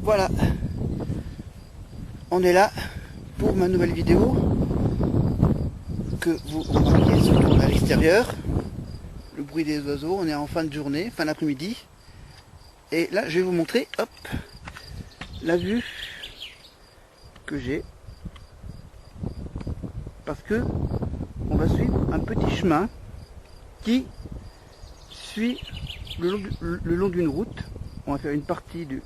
Voilà, on est là pour ma nouvelle vidéo que vous remarquez surtout à l'extérieur. Le bruit des oiseaux, on est en fin de journée, fin d'après-midi. Et là, je vais vous montrer, hop, la vue que j'ai. Parce que on va suivre un petit chemin qui suit le long d'une route. On va faire une partie du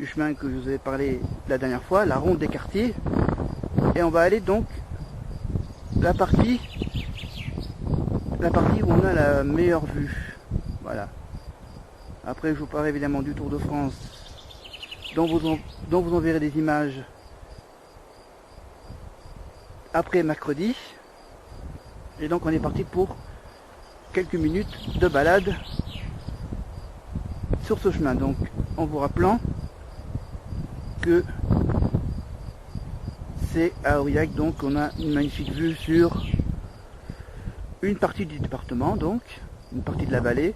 chemin que je vous avais parlé la dernière fois, la ronde des quartiers. Et on va aller donc la partie où on a la meilleure vue. Voilà. Après, je vous parlerai évidemment du Tour de France, dont vous enverrez des images après mercredi. Et donc on est parti pour quelques minutes de balade sur ce chemin. Donc en vous rappelant que c'est à Aurillac, donc on a une magnifique vue sur une partie du département, donc une partie de la vallée.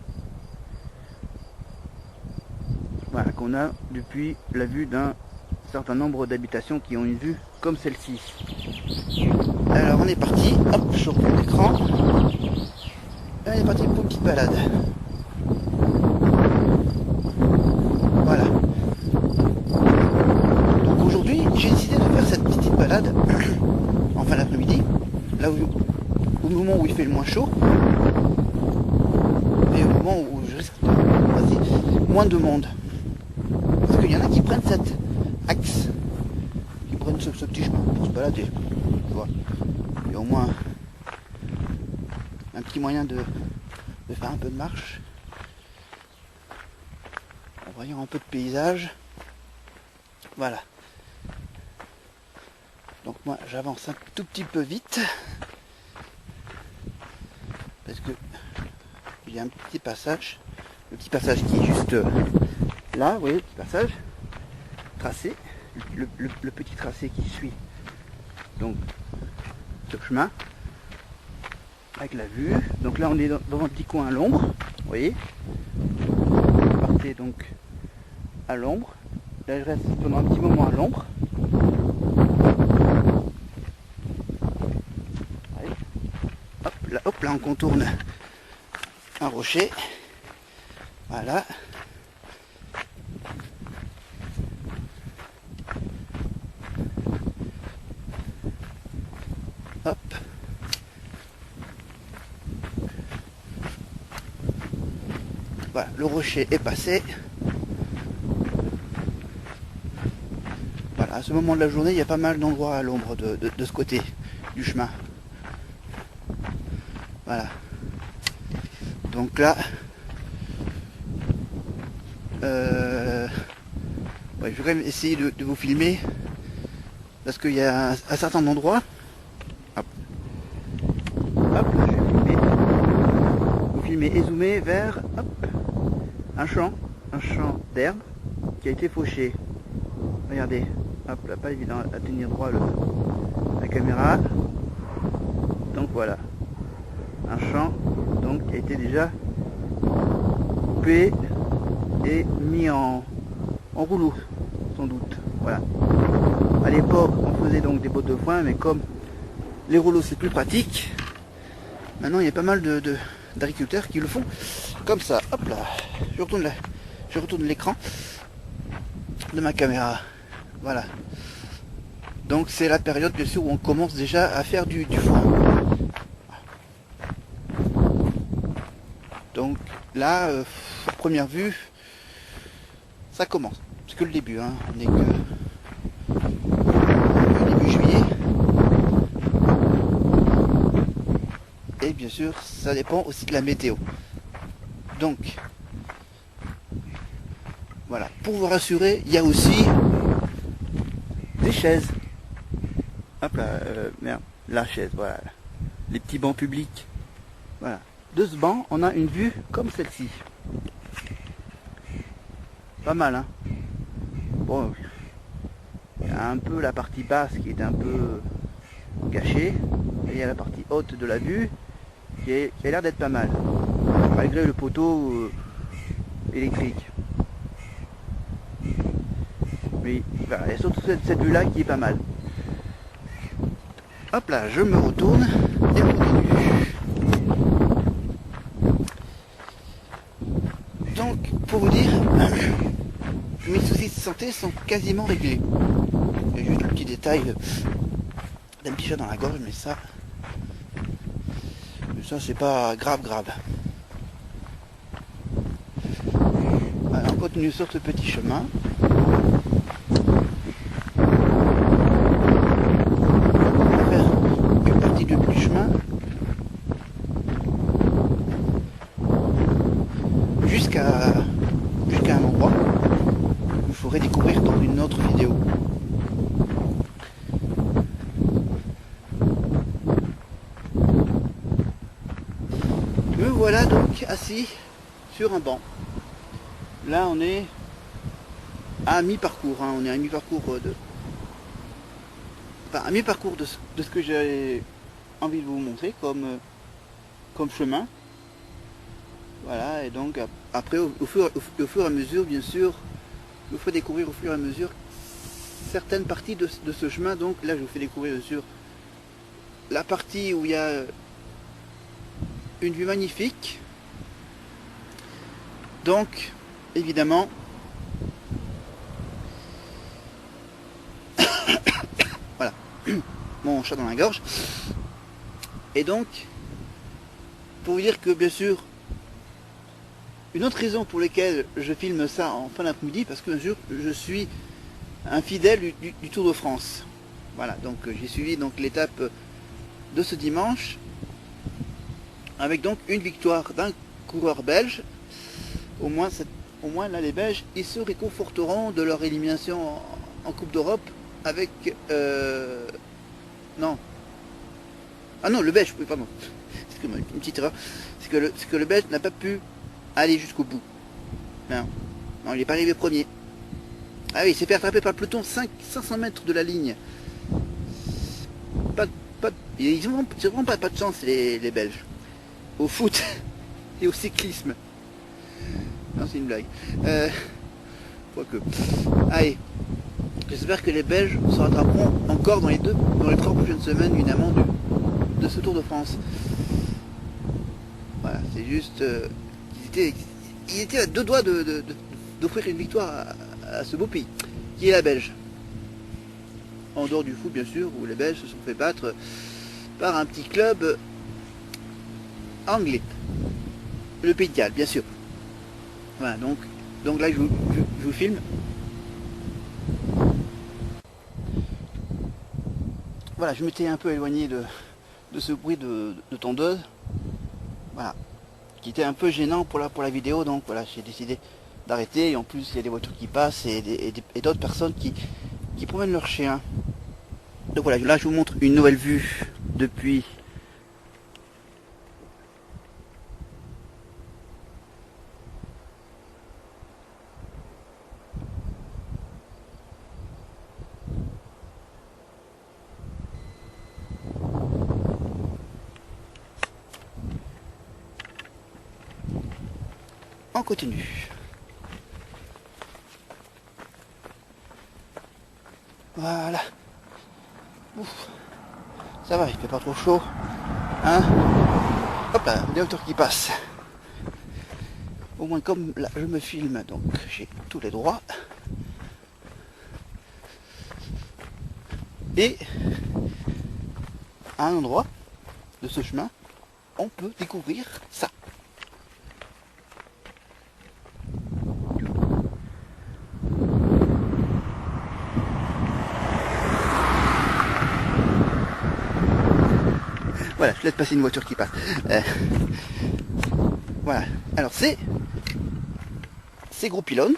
Voilà, qu'on a depuis la vue d'un certain nombre d'habitations qui ont une vue comme celle-ci. Alors on est parti, hop, je reprends l'écran. On est parti pour une petite balade. Voilà. Donc aujourd'hui, j'ai décidé de faire cette petite balade en fin d'après-midi, là où, au moment où il fait le moins chaud, et au moment où je risque de passer moins de monde. Parce qu'il y en a qui prennent cet axe, qui prennent ce petit chemin pour se balader. Tu vois. Il y a au moins un petit moyen de faire un peu de marche, en voyant un peu de paysage. Voilà. Donc moi j'avance un tout petit peu vite, parce que il y a un petit passage, le petit passage qui est juste là, vous voyez, le petit passage tracé, le petit tracé qui suit donc ce chemin avec la vue. Donc là on est dans un petit coin à l'ombre, vous voyez, vous partez donc à l'ombre. Là je reste pendant un petit moment à l'ombre. Hop là on contourne un rocher. Voilà. Hop. Voilà, le rocher est passé. Voilà, à ce moment de la journée, il y a pas mal d'endroits à l'ombre de ce côté du chemin. Voilà. Donc là, ouais, je vais quand même essayer de vous filmer, parce qu'il y a un certain endroit. Hop, hop, je vais filmer. Vous filmer et zoomer vers un champ d'herbe qui a été fauché. Regardez, hop là, pas évident à tenir droit la caméra. Donc voilà, un champ donc qui a été déjà coupé et mis en rouleau, sans doute. Voilà. À l'époque, on faisait donc des bottes de foin, mais comme les rouleaux c'est plus pratique, maintenant il y a pas mal d'agriculteurs qui le font comme ça. Hop là, je retourne l'écran de ma caméra. Voilà. Donc c'est la période bien sûr où on commence déjà à faire du foin. Donc là, première vue, ça commence. C'est que le début, hein. On est que début juillet. Et bien sûr, ça dépend aussi de la météo. Donc, voilà. Pour vous rassurer, il y a aussi des chaises. Hop là, merde, la chaise, voilà. Les petits bancs publics. Voilà. De ce banc, on a une vue comme celle-ci. Pas mal, hein. Bon, il y a un peu la partie basse qui est un peu cachée, et il y a la partie haute de la vue qui a l'air d'être pas mal, malgré le poteau électrique. Mais voilà, il y a surtout cette vue là qui est pas mal. Hop là, je me retourne et on continue. Donc, pour vous dire, mes soucis de santé sont quasiment réglés. Il y a juste un petit détail d'un petit chat dans la gorge, mais ça c'est pas grave. Alors, on continue sur ce petit chemin. On va faire une partie du chemin jusqu'à un endroit qu'il faudrait découvrir dans une autre vidéo. Me voilà donc assis sur un banc. Là on est à mi-parcours, hein. On est à mi-parcours à mi-parcours de ce que j'ai envie de vous montrer comme chemin. Voilà, et donc après au fur et à mesure, bien sûr, je vous fais découvrir au fur et à mesure certaines parties de ce chemin. Donc là je vous fais découvrir bien sûr la partie où il y a une vue magnifique. Donc évidemment voilà, mon chat dans la gorge. Et donc pour vous dire que bien sûr une autre raison pour laquelle je filme ça en fin d'après-midi, parce que bien sûr je suis un fidèle du Tour de France. Voilà, donc j'ai suivi donc l'étape de ce dimanche avec donc une victoire d'un coureur belge. Au moins là les Belges ils se réconforteront de leur élimination en Coupe d'Europe avec non, ah non, le Belge, oui, pardon, c'est une petite erreur, c'est que le Belge n'a pas pu aller jusqu'au bout. Non, il n'est pas arrivé premier. Ah oui, il s'est fait attraper par le peloton 500 mètres de la ligne. Ils n'ont vraiment pas de chance les Belges. Au foot et au cyclisme. Non, c'est une blague. Quoique. Allez, j'espère que les Belges se rattraperont encore dans les 3 prochaines semaines, évidemment, de ce Tour de France. Voilà, c'est juste... ils étaient à 2 doigts d'offrir une victoire à ce beau pays, qui est la Belge. En dehors du foot, bien sûr, où les Belges se sont fait battre par un petit club anglais. Le Pays de Galles, bien sûr. Voilà, donc là, je vous filme. Voilà, je m'étais un peu éloigné de ce bruit de tondeuse. Voilà. Qui était un peu gênant pour la vidéo, donc voilà, j'ai décidé d'arrêter. Et en plus, il y a des voitures qui passent et d'autres personnes qui promènent leurs chiens. Donc voilà, là, je vous montre une nouvelle vue depuis... On continue. Voilà. Ouf. Ça va, il fait pas trop chaud. Hein? Hop là, des voitures qui passent. Au moins comme là je me filme, donc j'ai tous les droits. Et à un endroit de ce chemin, on peut découvrir ça. Voilà, je laisse passer une voiture qui passe. Voilà. Alors ces gros pylônes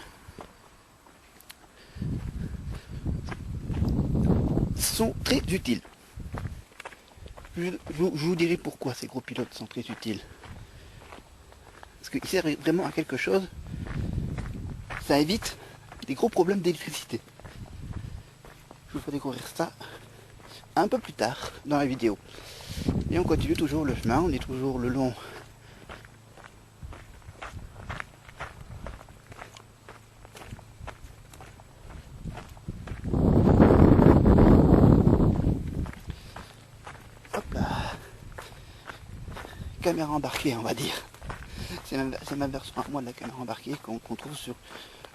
sont très utiles. Je vous dirai pourquoi ces gros pylônes sont très utiles. Parce qu'ils servent vraiment à quelque chose. Ça évite des gros problèmes d'électricité. Je vous ferai découvrir ça un peu plus tard dans la vidéo. Et on continue toujours le chemin, on est toujours le long caméra embarquée, on va dire. C'est ma version à moi de la caméra embarquée qu'on trouve sur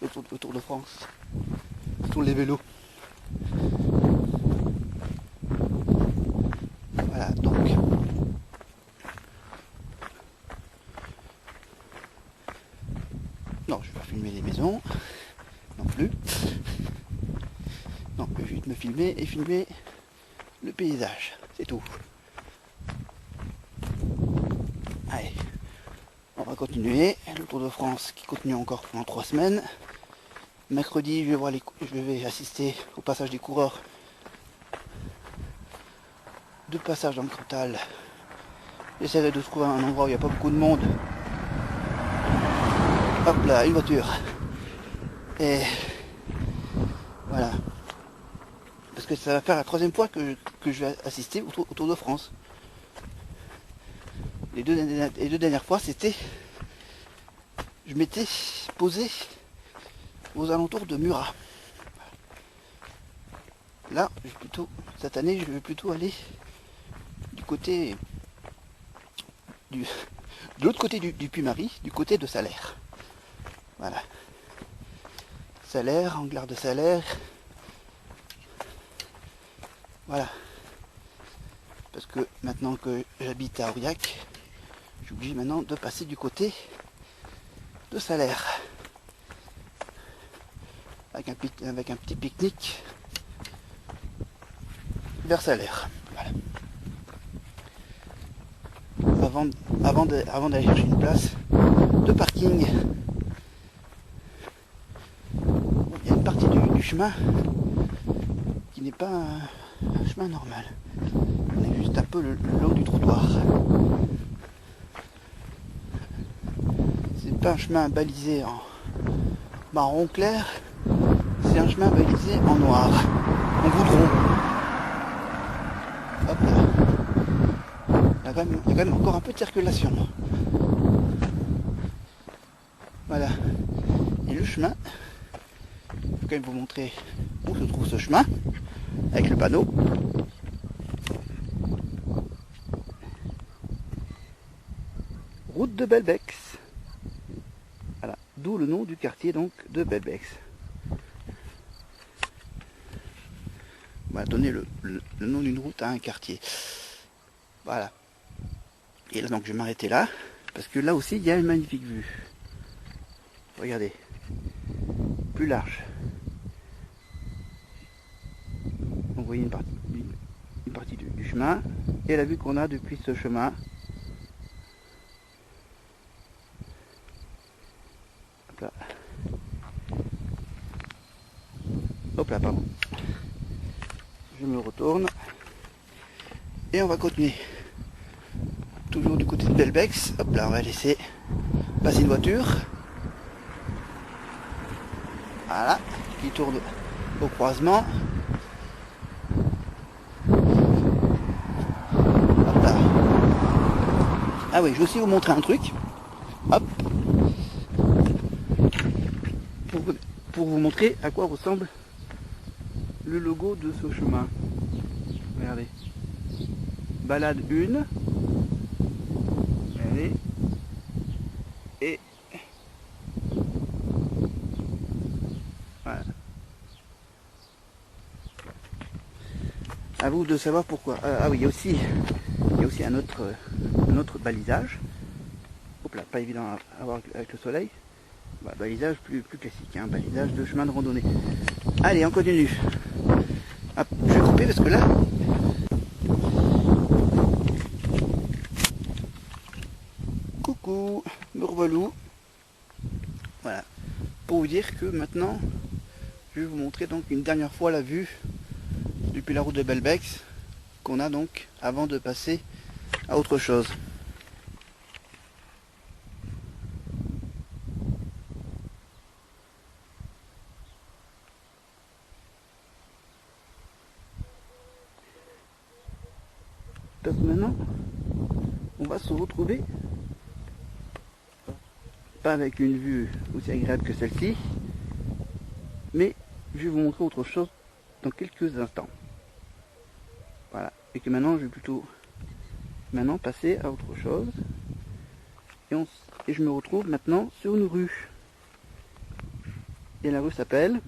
le Tour de France, sur les vélos. Voilà, donc non, je vais pas filmer les maisons non plus. Non, je vais juste me filmer et filmer le paysage, c'est tout. Allez, on va continuer le Tour de France qui continue encore pendant 3 semaines. Mercredi, je vais assister au passage des coureurs. 2 passages dans le Cantal. J'essaierai de trouver un endroit où il n'y a pas beaucoup de monde. Hop là, une voiture. Et voilà. Parce que ça va faire la 3e fois que je vais assister au Tour de France. Les deux dernières fois, c'était... Je m'étais posé aux alentours de Murat. Là, cette année, je vais plutôt aller du côté de l'autre côté du Puy-Marie, du côté de Salaire. Voilà. Salaire, Anglars de Salaire. Voilà. Parce que maintenant que j'habite à Aurillac, je suis obligé maintenant de passer du côté de Salaire. Avec un petit pique-nique vers Salaire. Voilà. Avant d'aller chercher une place de parking, il y a une partie du chemin qui n'est pas un chemin normal. On est juste un peu le long du trottoir. C'est pas un chemin balisé en marron clair, c'est un chemin balisé en noir, en goudron. Hop là. Il y a quand même encore un peu de circulation. Voilà. Et le chemin, je vais quand même vous montrer où se trouve ce chemin, avec le panneau. Route de Belbex. Voilà. D'où le nom du quartier donc de Belbex. On va donner le nom d'une route à un quartier. Voilà. Et là donc je vais m'arrêter là, parce que là aussi il y a une magnifique vue. Regardez. Plus large. Donc vous voyez une partie du chemin, et la vue qu'on a depuis ce chemin. Hop là. Hop là, pardon. Je me retourne. Et on va continuer. Toujours du côté de Belbex. Hop là, on va laisser passer une voiture. Voilà, qui tourne au croisement. Hop là. Ah oui, je vais aussi vous montrer un truc. Hop. Pour vous montrer à quoi ressemble le logo de ce chemin. Regardez. Balade 1. Allez. Et voilà. À vous de savoir pourquoi. Ah oui, il y a aussi un autre balisage. Hop là, pas évident à voir avec le soleil. Bah, balisage plus classique, hein, balisage de chemin de randonnée. Allez, on continue. Hop, je vais couper parce que là, coucou, me revoilou. Voilà, pour vous dire que maintenant, je vais vous montrer donc une dernière fois la vue depuis la route de Belbex qu'on a donc avant de passer à autre chose. Parce que maintenant, on va se retrouver pas avec une vue aussi agréable que celle-ci, mais je vais vous montrer autre chose dans quelques instants. Voilà, et que maintenant je vais plutôt passer à autre chose. Et je me retrouve maintenant sur une rue. Et la rue s'appelle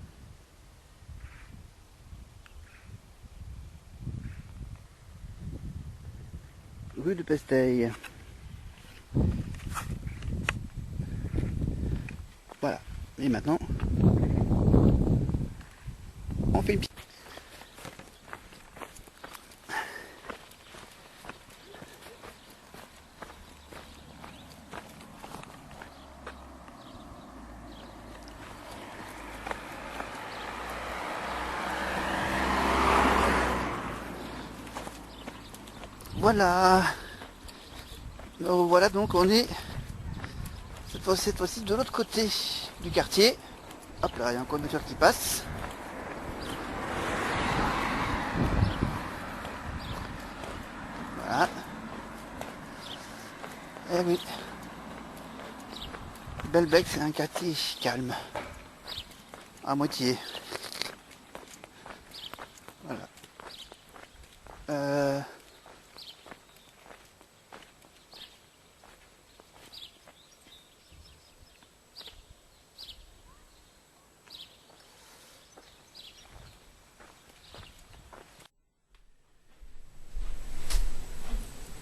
rue de Pesteille. Voilà. Et maintenant, on fait le pied. Voilà. Voilà, donc on est cette fois-ci de l'autre côté du quartier. Hop là, il y a encore une voiture qui passe. Voilà. Eh oui. Belbec, c'est un quartier calme. À moitié. Voilà.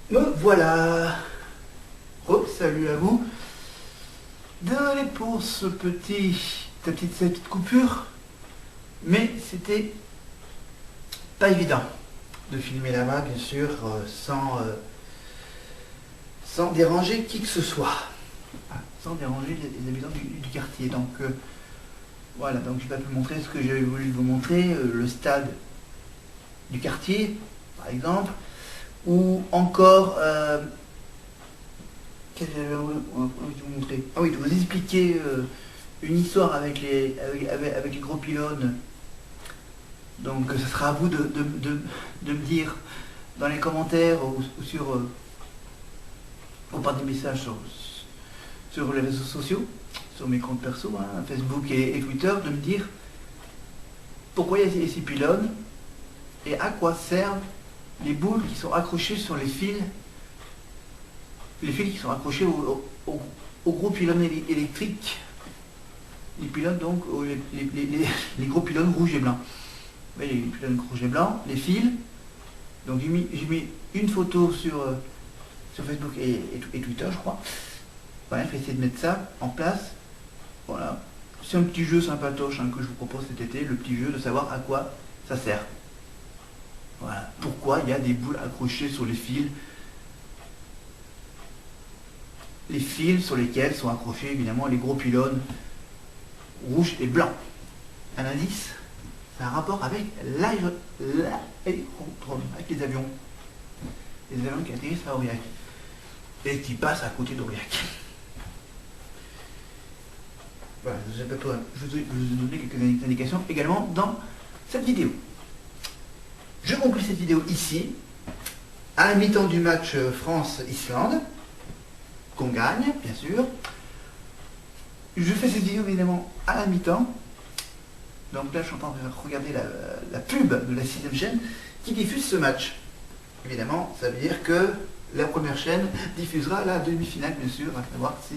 Me voilà. Salut à vous. Désolé pour cette petite coupure, mais c'était pas évident de filmer là-bas, bien sûr, sans déranger qui que ce soit, sans déranger les habitants du quartier. Donc voilà, donc j'ai pas pu montrer ce que j'avais voulu vous montrer, le stade du quartier, par exemple, ou encore qu'est-ce que j'avais envie de vous montrer? Ah oui, de vous expliquer une histoire avec les gros pylônes. Donc ce sera à vous de me dire dans les commentaires ou par des messages sur les réseaux sociaux, sur mes comptes perso, Facebook et Twitter, de me dire pourquoi il y a ces pylônes et à quoi servent les boules qui sont accrochées sur les fils qui sont accrochés aux gros pylônes électriques. Les pylônes, donc, les gros pylônes rouges et blancs. Les pylônes rouges et blancs, les fils. Donc j'ai mis une photo sur Facebook et Twitter, je crois. Voilà, je vais essayer de mettre ça en place. Voilà. C'est un petit jeu sympatoche que je vous propose cet été, le petit jeu de savoir à quoi ça sert. Voilà. Pourquoi il y a des boules accrochées sur les fils sur lesquels sont accrochés évidemment les gros pylônes rouges et blancs. Un indice, c'est un rapport avec l'aérodrome, avec les avions qui atterrissent à Aurillac et qui passent à côté d'Aurillac. Voilà, je vous ai donné quelques indications également dans cette vidéo. Je conclue cette vidéo ici, à la mi-temps du match France-Islande, qu'on gagne, bien sûr. Je fais cette vidéo évidemment à la mi-temps. Donc là, je suis en train de regarder la pub de la 6ème chaîne qui diffuse ce match. Évidemment, ça veut dire que la première chaîne diffusera la demi-finale, bien sûr, à savoir si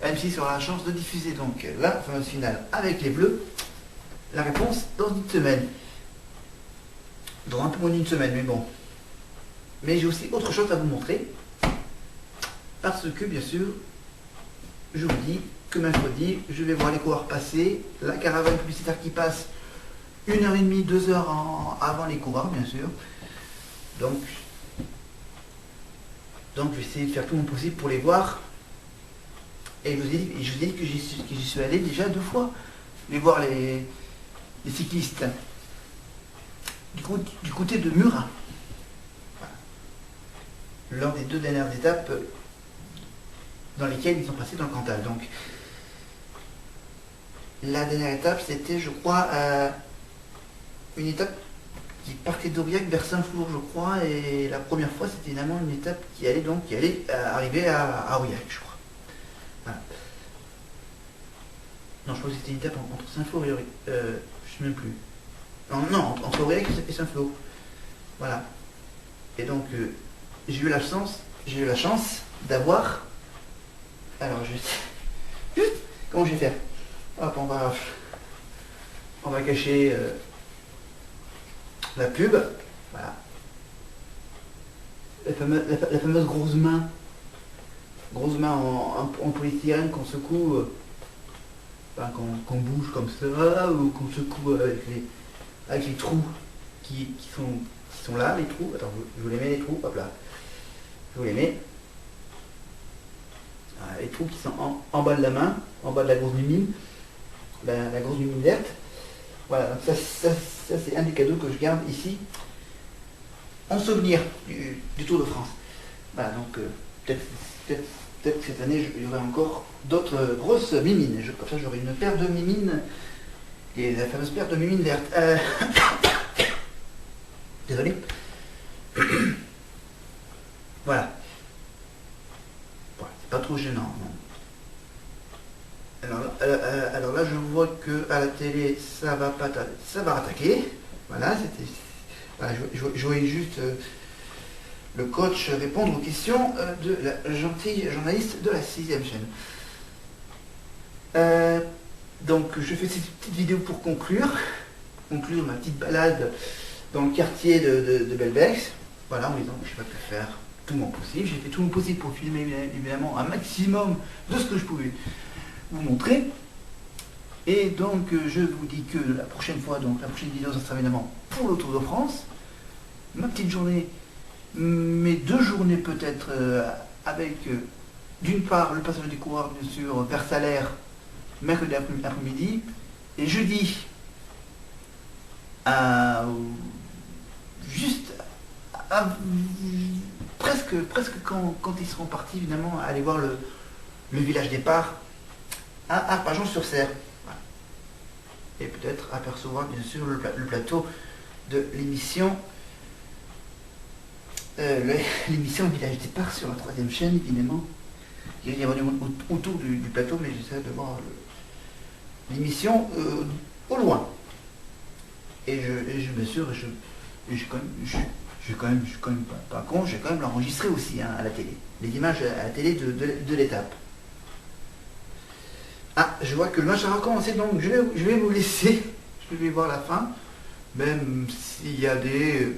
M6 aura la chance de diffuser donc la fameuse finale avec les Bleus. La réponse dans une semaine. Dans un peu moins d'une semaine, mais bon. Mais j'ai aussi autre chose à vous montrer. Parce que, bien sûr, je vous dis que mercredi, je vais voir les coureurs passer, la caravane publicitaire qui passe 1h30, 2h avant les coureurs, bien sûr. Donc, je vais essayer de faire tout mon possible pour les voir. Et je vous ai dit que j'y suis allé déjà 2 fois. Les voir les cyclistes. Du côté de Murat. Voilà. Lors des 2 dernières étapes dans lesquelles ils sont passés dans le Cantal. Donc, la dernière étape, c'était, je crois, une étape qui partait d'Aurillac vers Saint-Flour, je crois, et la première fois, c'était évidemment une étape qui allait arriver à Aurillac, je crois. Voilà. Non, je crois que c'était une étape entre Saint-Flour et Aurillac. Je ne sais même plus. Non, entre Aurillac et Saint-Flour. Voilà. Et donc, j'ai eu la chance d'avoir Alors, juste, comment je vais faire? Hop, on va cacher la pub. Voilà. La fameuse grosse main en polystyrène qu'on secoue, qu'on bouge comme ça, ou qu'on secoue avec les trous qui sont là, les trous. Attends, je vous les mets, les trous, hop là. Je vous les mets. Voilà, les trous qui sont en bas de la main, en bas de la grosse mimine, la grosse mimine verte. Voilà, donc ça c'est un des cadeaux que je garde ici, en souvenir du Tour de France. Voilà, donc peut-être que cette année, il y aurait encore d'autres grosses mimines. Comme ça, j'aurai une paire de mimines, et la fameuse paire de mimines vertes. Désolé. Voilà. Bon, c'est pas trop gênant, non. Alors là, je vois que à la télé, ça va pas ça va attaquer. Voilà, voilà, je voyais juste le coach répondre aux questions de la gentille journaliste de la 6ème chaîne. Donc je fais cette petite vidéo pour conclure ma petite balade dans le quartier de Belbex. Voilà, en disant que je n'ai pas pu faire tout mon possible. J'ai fait tout mon possible pour filmer évidemment un maximum de ce que je pouvais vous montrer. Et donc je vous dis que la prochaine fois, donc la prochaine vidéo, ça sera évidemment pour le Tour de France. Ma petite journée, mes 2 journées peut-être, avec d'une part le passage des coureurs bien sûr vers Salaire, mercredi après-midi, et jeudi presque quand ils seront partis évidemment à aller voir le village départ à Arpajon-sur-Cère. Voilà. Et peut-être apercevoir bien sûr le plateau de l'émission l'émission Village Départ sur la 3ème chaîne évidemment. Il y aura du monde autour du plateau, mais j'essaie de voir l'émission au loin. Et bien sûr, je suis quand même pas con, je vais quand même l'enregistrer aussi hein, à la télé. Les images à la télé de l'étape. Ah, je vois que le match a recommencé, donc je vais vous laisser. Je vais voir la fin. Même s'il y a des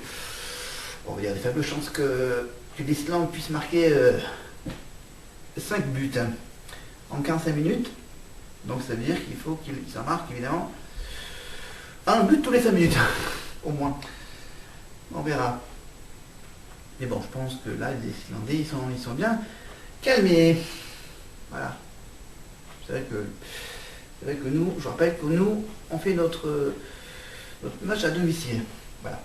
faibles chances que l'Islande puisse marquer 5 buts hein, en 45 minutes. Donc ça veut dire qu'il faut ça marque évidemment un but tous les 5 minutes, au moins. On verra. Mais bon, je pense que là, les Islandais, ils sont bien calmés. Voilà. C'est vrai que nous, je rappelle que nous, on fait notre match à domicile. Voilà.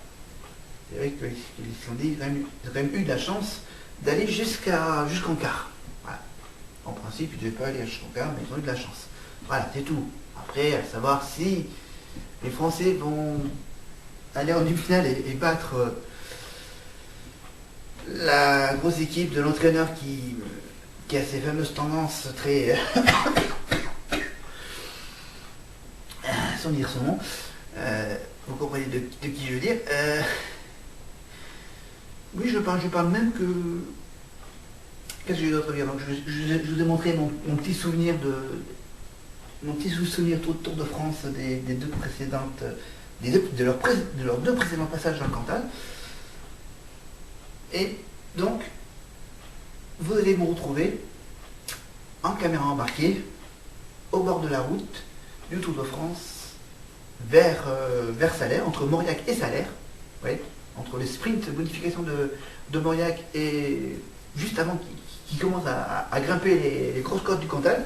C'est vrai que les Islandais, ils ont quand même eu de la chance d'aller jusqu'en quart. Voilà. En principe, ils ne devaient pas aller jusqu'en quart, mais ils ont eu de la chance. Voilà, c'est tout. Après, à savoir si les Français vont aller en demi-finale et battre la grosse équipe de l'entraîneur qui a ces fameuses tendances très... sans dire son nom. Vous comprenez de qui je veux dire. Oui, je parle même que... Qu'est-ce que j'ai d'autre à dire? Donc, je vous ai montré mon petit souvenir Tour de France des 2 précédentes, de leurs 2 précédents passages dans le Cantal. Et donc, vous allez me retrouver en caméra embarquée au bord de la route du Tour de France vers Salaire, entre Mauriac et Salaire, ouais, entre le sprint bonification de Mauriac et juste avant qu'il commence à grimper les grosses côtes du Cantal.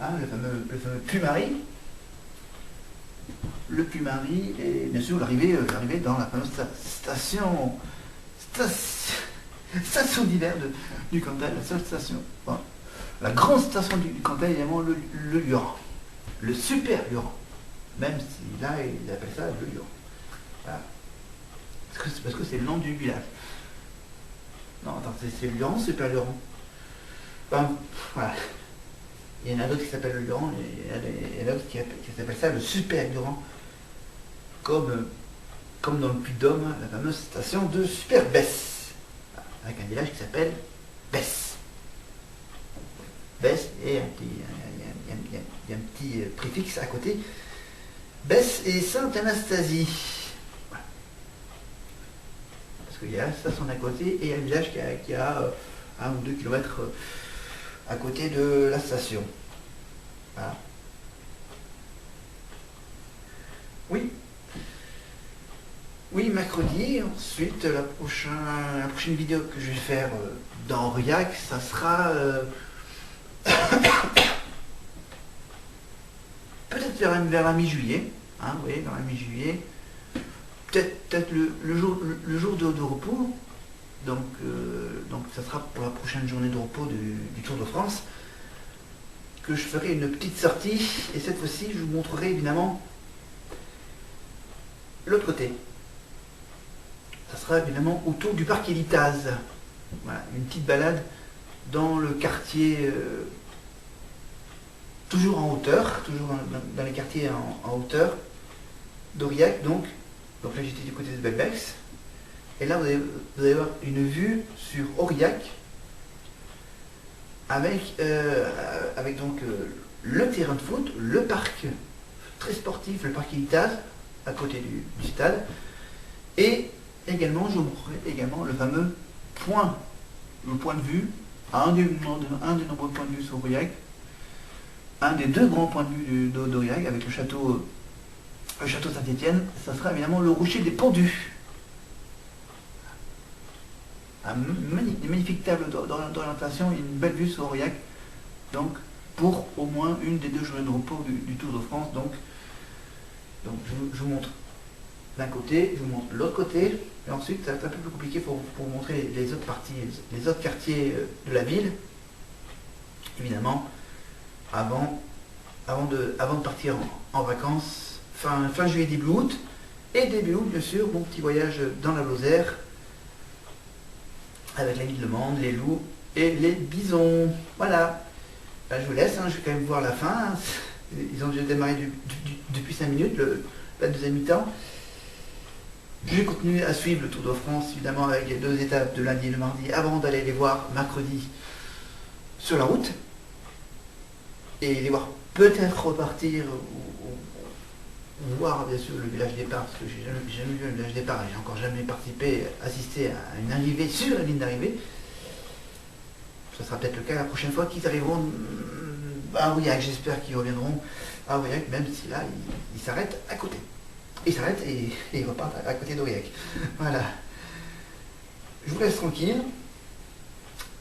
Hein, le fameux Puy-Marie. Le Puy-Marie et bien sûr l'arrivée dans la fameuse station d'hiver du Cantal, la seule station. Bon, la grande station du Cantal, évidemment, le Luran. Le super Luran. Même si là, ils appellent ça le Luran. Voilà. Parce que c'est le nom du village. Non, attends, c'est Luran, super Luran. Ben, voilà. Il y en a d'autres qui s'appellent le Luran, et il y en a d'autres qui s'appellent ça le super Luran. Comme dans le Puy-de-Dôme, la fameuse station de Super Besse, avec un village qui s'appelle Besse. Bess, et il y a un petit préfixe à côté. Bess et Sainte-Anastasie. Voilà. Parce qu'il y a la station d'à côté et il y a un village qui a 1 ou 2 kilomètres à côté de la station. Voilà. Oui. Oui, mercredi. Ensuite, la prochaine vidéo que je vais faire dans Aurillac, ça sera peut-être vers la mi-juillet. Hein, oui, vers la mi-juillet. Peut-être le jour de repos. Donc ça sera pour la prochaine journée de repos du Tour de France que je ferai une petite sortie. Et cette fois-ci, je vous montrerai évidemment l'autre côté. Ça sera évidemment autour du parc Elitaz. Voilà, une petite balade dans le quartier, toujours en hauteur, toujours dans les quartiers en hauteur d'Aurillac. Donc là j'étais du côté de Belbex. Et là vous allez avoir une vue sur Aurillac avec donc le terrain de foot, le parc très sportif, le parc Elitaz à côté du stade. Et également, je vous montrerai également le fameux point, le point de vue, un des nombreux points de vue sur Aurillac, un des 2 grands points de vue d'Aurillac avec le château Saint-Étienne. Ça sera évidemment le rocher des Pendus. Un magnifique table d'orientation et une belle vue sur Aurillac. Donc, pour au moins une des 2 journées de repos du Tour de France. Donc je vous montre d'un côté, je vous montre l'autre côté, et ensuite ça va être un peu plus compliqué pour vous montrer les autres parties, les autres quartiers de la ville, évidemment, avant de partir en vacances, fin juillet, début août, et début août, bien sûr, mon petit voyage dans la Lozère, avec la ville de Mende, les loups et les bisons. Voilà, là, je vous laisse, je vais quand même voir la fin. Ils ont déjà démarré depuis 5 minutes, la deuxième mi-temps. Je vais continuer à suivre le Tour de France, évidemment, avec les 2 étapes de lundi et le mardi, avant d'aller les voir mercredi sur la route. Et les voir peut-être repartir, ou voir bien sûr le village départ, parce que j'ai jamais vu un village départ, et j'ai encore jamais assisté à une arrivée sur la ligne d'arrivée. Ce sera peut-être le cas la prochaine fois qu'ils arriveront à Aurillac. J'espère qu'ils reviendront à Aurillac, même si là, ils s'arrêtent à côté. Ils s'arrêtent et ils repartent à côté d'Aurillac. Voilà. Je vous laisse tranquille.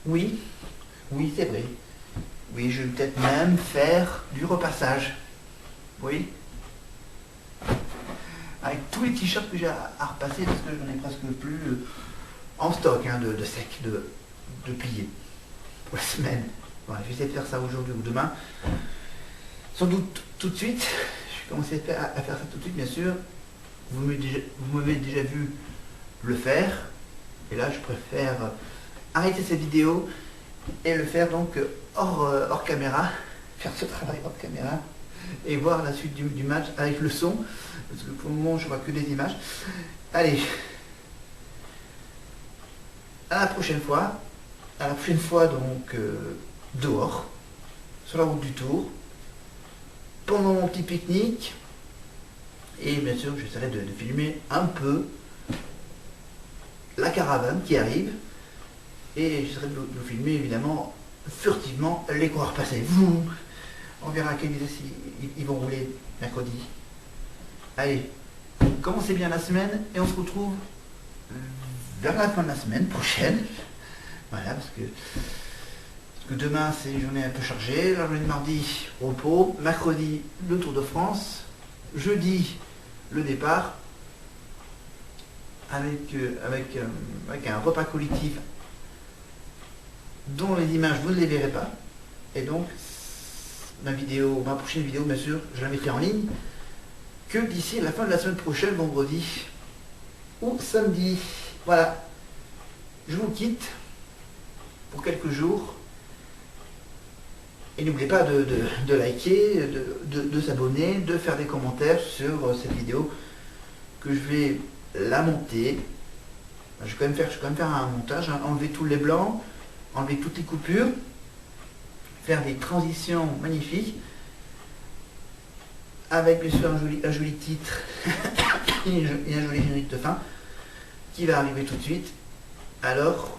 Oui, c'est vrai. Oui, je vais peut-être même faire du repassage. Oui. Avec tous les t-shirts que j'ai à repasser, parce que j'en ai presque plus en stock de sec, de pliés pour la semaine. Voilà, je vais essayer de faire ça aujourd'hui ou demain. Sans doute tout de suite. Je vais commencer à faire ça tout de suite, bien sûr. Vous m'avez déjà vu le faire. Et là, je préfère arrêter cette vidéo et le faire donc hors caméra. Faire ce travail hors caméra. Et voir la suite du match avec le son. Parce que pour le moment, je vois que des images. Allez. À la prochaine fois. À la prochaine fois, donc, dehors. Sur la route du Tour. Pendant mon petit pique-nique. Et bien sûr, j'essaierai de filmer un peu la caravane qui arrive. Et j'essaierai de vous filmer évidemment furtivement les coureurs passés. On verra à quelle vitesse ils vont rouler mercredi. Allez, commencez bien la semaine et on se retrouve vers la fin de la semaine prochaine. Voilà, parce que demain c'est une journée un peu chargée. La journée de mardi, repos. Mercredi, le Tour de France. Jeudi, le départ. Avec un repas collectif dont les images vous ne les verrez pas. Et donc, ma prochaine vidéo, bien sûr, je la mettrai en ligne que d'ici la fin de la semaine prochaine, vendredi ou samedi. Voilà. Je vous quitte pour quelques jours. Et n'oubliez pas de liker, de s'abonner, de faire des commentaires sur cette vidéo que je vais la monter. Je vais quand même faire un montage, enlever tous les blancs, enlever toutes les coupures. faire des transitions magnifiques, avec bien sûr un joli titre et un joli générique de fin qui va arriver tout de suite. Alors,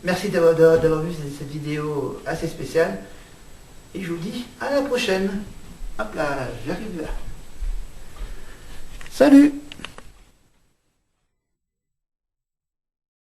merci d'avoir vu cette vidéo assez spéciale, et je vous dis à la prochaine. Hop là, j'arrive là. Salut!